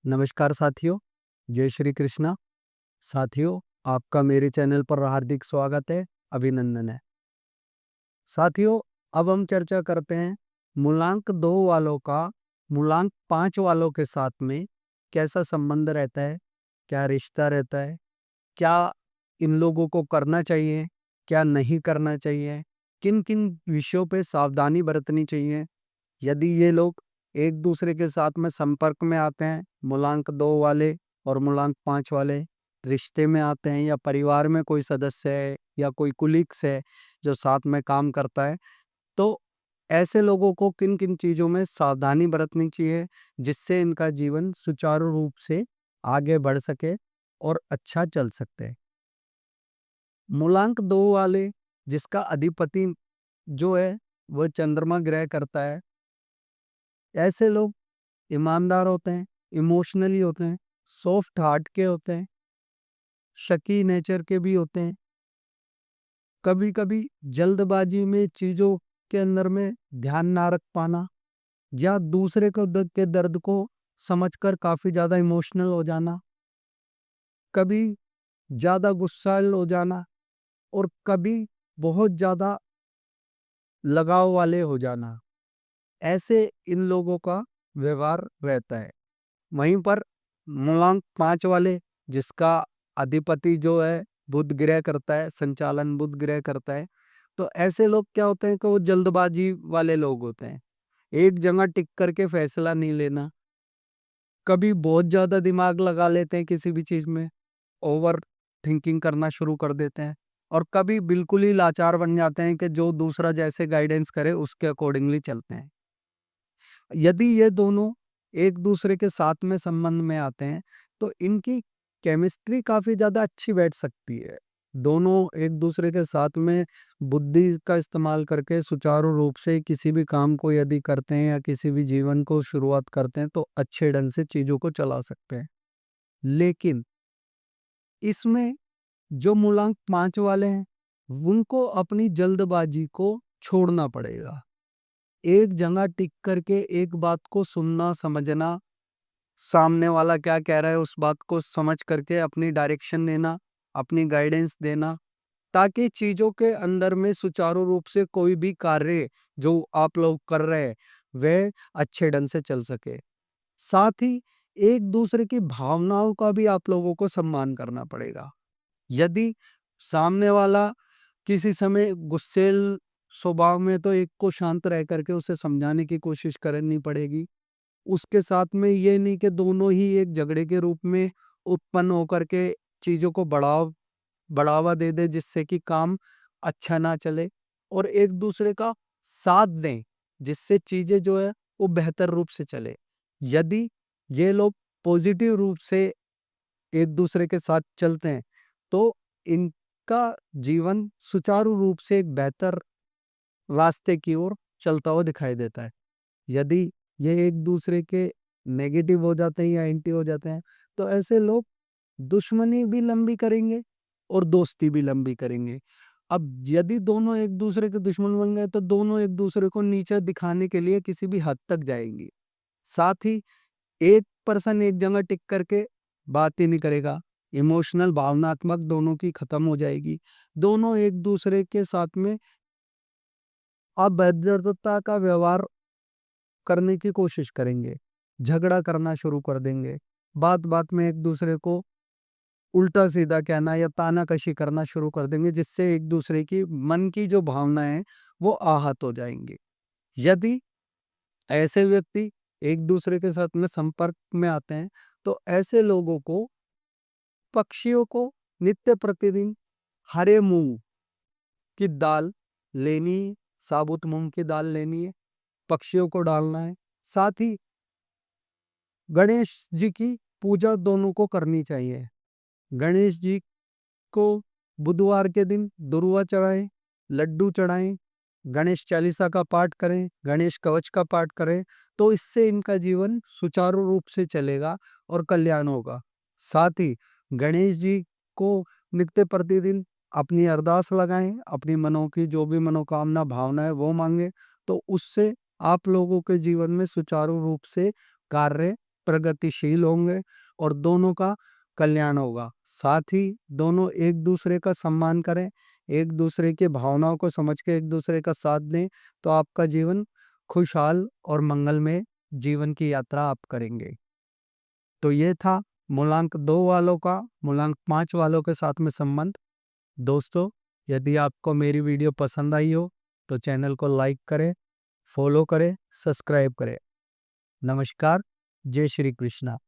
नमस्कार साथियों, जय श्री कृष्णा। साथियों, आपका मेरे चैनल पर हार्दिक स्वागत है, अभिनंदन है। साथियों, अब हम चर्चा करते हैं मूलांक 2 वालों का मूलांक 5 वालों के साथ में कैसा संबंध रहता है, क्या रिश्ता रहता है, क्या इन लोगों को करना चाहिए, क्या नहीं करना चाहिए, किन-किन विषयों पे सावधानी बरतनी चाहिए। यदि ये लोग एक दूसरे के साथ में संपर्क में आते हैं, मूलांक 2 वाले और मूलांक 5 वाले रिश्ते में आते हैं, या परिवार में कोई सदस्य है या कोई कुलीग्स है जो साथ में काम करता है, तो ऐसे लोगों को किन-किन चीज़ों में सावधानी बरतनी चाहिए जिससे इनका जीवन सुचारू रूप से आगे बढ़ सके और अच्छा चल सकते। मूलांक 2 वाले जिसका अधिपति जो है वह चंद्रमा ग्रह करता है, ऐसे लोग ईमानदार होते हैं, इमोशनली होते हैं, सॉफ्ट हार्ट के होते हैं, शकी नेचर के भी होते हैं। कभी-कभी जल्दबाजी में चीज़ों के अंदर में ध्यान ना रख पाना, या दूसरे को के दर्द को समझकर काफ़ी ज़्यादा इमोशनल हो जाना, कभी ज़्यादा गुस्सैल हो जाना, और कभी बहुत ज़्यादा लगाव वाले हो जाना। ऐसे इन लोगों का व्यवहार रहता है। वहीं पर मूलांक 5 वाले जिसका अधिपति जो है बुध ग्रह करता है, संचालन बुध ग्रह करता है, तो ऐसे लोग क्या होते हैं कि वो जल्दबाजी वाले लोग होते हैं। एक जगह टिक करके फैसला नहीं लेना, कभी बहुत ज़्यादा दिमाग लगा लेते हैं किसी भी चीज़ में, ओवर थिंकिंग करना शुरू कर देते हैं, और कभी बिल्कुल ही लाचार बन जाते हैं कि जो दूसरा जैसे गाइडेंस करे उसके अकॉर्डिंगली चलते हैं। यदि ये दोनों एक दूसरे के साथ में संबंध में आते हैं, तो इनकी केमिस्ट्री काफ़ी ज़्यादा अच्छी बैठ सकती है। दोनों एक दूसरे के साथ में बुद्धि का इस्तेमाल करके सुचारू रूप से किसी भी काम को यदि करते हैं या किसी भी जीवन को शुरुआत करते हैं, तो अच्छे ढंग से चीज़ों को चला सकते हैं। लेकिन इसमें जो मूलांक 5 वाले हैं, उनको अपनी जल्दबाजी को छोड़ना पड़ेगा। एक जगह टिक करके एक बात को सुनना, समझना, सामने वाला क्या कह रहा है उस बात को समझ करके अपनी डायरेक्शन देना, अपनी गाइडेंस देना, ताकि चीज़ों के अंदर में सुचारू रूप से कोई भी कार्य जो आप लोग कर रहे हैं, वह अच्छे ढंग से चल सके। साथ ही एक दूसरे की भावनाओं का भी आप लोगों को सम्मान करना पड़ेगा। यदि सामने वाला किसी समय गुस्सैल स्वभाव में, तो एक को शांत रह करके उसे समझाने की कोशिश करनी पड़ेगी। उसके साथ में ये नहीं कि दोनों ही एक झगड़े के रूप में उत्पन्न होकर के चीज़ों को बढ़ावा दे दे जिससे कि काम अच्छा ना चले, और एक दूसरे का साथ दें जिससे चीज़ें जो है वो बेहतर रूप से चले। यदि ये लोग पॉजिटिव रूप से एक दूसरे के साथ चलते हैं, तो इनका जीवन सुचारू रूप से एक बेहतर रास्ते की ओर चलता हुआ दिखाई देता है। यदि ये एक दूसरे के नेगेटिव हो जाते हैं या एंटी हो जाते हैं, तो ऐसे लोग दुश्मनी भी लंबी करेंगे और दोस्ती भी लंबी करेंगे। अब यदि दोनों एक दूसरे के दुश्मन बन गए, तो दोनों एक दूसरे को नीचा दिखाने के लिए किसी भी हद तक जाएंगे। साथ ही एक पर्सन एक जगह टिक करके बात ही नहीं करेगा, इमोशनल भावनात्मक दोनों की खत्म हो जाएगी। दोनों एक दूसरे के साथ में अभद्रता का व्यवहार करने की कोशिश करेंगे, झगड़ा करना शुरू कर देंगे, बात-बात में एक दूसरे को उल्टा-सीधा कहना या तानाकशी करना शुरू कर देंगे, जिससे एक दूसरे की मन की जो भावनाएँ हैं, वो आहत हो जाएँगी। यदि ऐसे व्यक्ति एक दूसरे के साथ में संपर्क में आते हैं, तो ऐसे लोगों को, पक्षियों को नित्य प्रतिदिन हरे मूँग की दाल लेनी है, साबुत मूँग की दाल लेनी है, पक्षियों को डालना है। साथ ही गणेश जी की पूजा दोनों को करनी चाहिए। गणेश जी को बुधवार के दिन दुर्वा चढ़ाएं, लड्डू चढ़ाएं, गणेश चालीसा का पाठ करें, गणेश कवच का पाठ करें, तो इससे इनका जीवन सुचारू रूप से चलेगा और कल्याण होगा। साथ ही गणेश जी को नित्य प्रतिदिन अपनी अरदास लगाएं, अपनी मनों की जो भी मनोकामना भावना है वो मांगे, तो उससे आप लोगों के जीवन में सुचारू रूप से कार्य प्रगतिशील होंगे और दोनों का कल्याण होगा। साथ ही दोनों एक दूसरे का सम्मान करें, एक दूसरे की भावनाओं को समझ के एक दूसरे का साथ दें, तो आपका जीवन खुशहाल और मंगलमय जीवन की यात्रा आप करेंगे। तो ये था मूलांक 2 वालों का मूलांक 5 वालों के साथ में संबंध। दोस्तों, यदि आपको मेरी वीडियो पसंद आई हो तो चैनल को लाइक करें, फॉलो करें, सब्सक्राइब करें। नमस्कार, जय श्री कृष्णा।